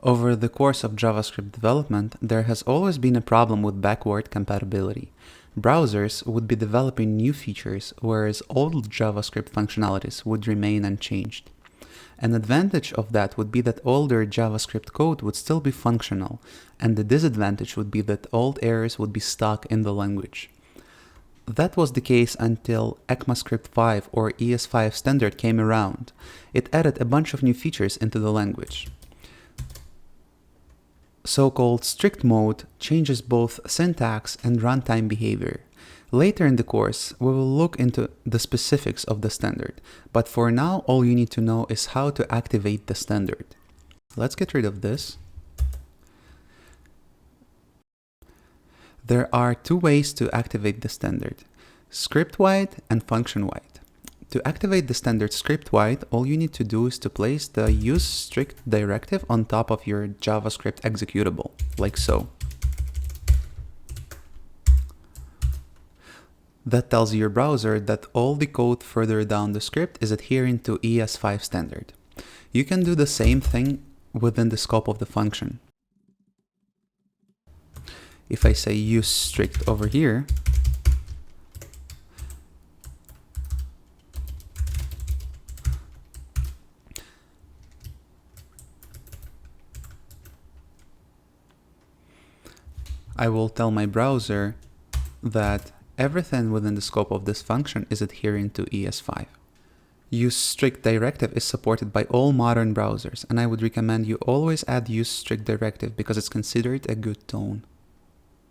Over the course of JavaScript development, there has always been a problem with backward compatibility. Browsers would be developing new features, whereas old JavaScript functionalities would remain unchanged. An advantage of that would be that older JavaScript code would still be functional, and the disadvantage would be that old errors would be stuck in the language. That was the case until ECMAScript 5 or ES5 standard came around. It added a bunch of new features into the language. So-called strict mode changes both syntax and runtime behavior. Later in the course, we will look into the specifics of the standard, but for now all you need to know is how to activate the standard. Let's get rid of this. There are two ways to activate the standard: script-wide and function-wide. To activate the standard script-wide, all you need to do is to place the useStrict directive on top of your JavaScript executable, like so. That tells your browser that all the code further down the script is adhering to ES5 standard. You can do the same thing within the scope of the function. If I say useStrict over here, I will tell my browser that everything within the scope of this function is adhering to ES5. useStrict directive is supported by all modern browsers, and I would recommend you always add useStrict directive because it's considered a good tone.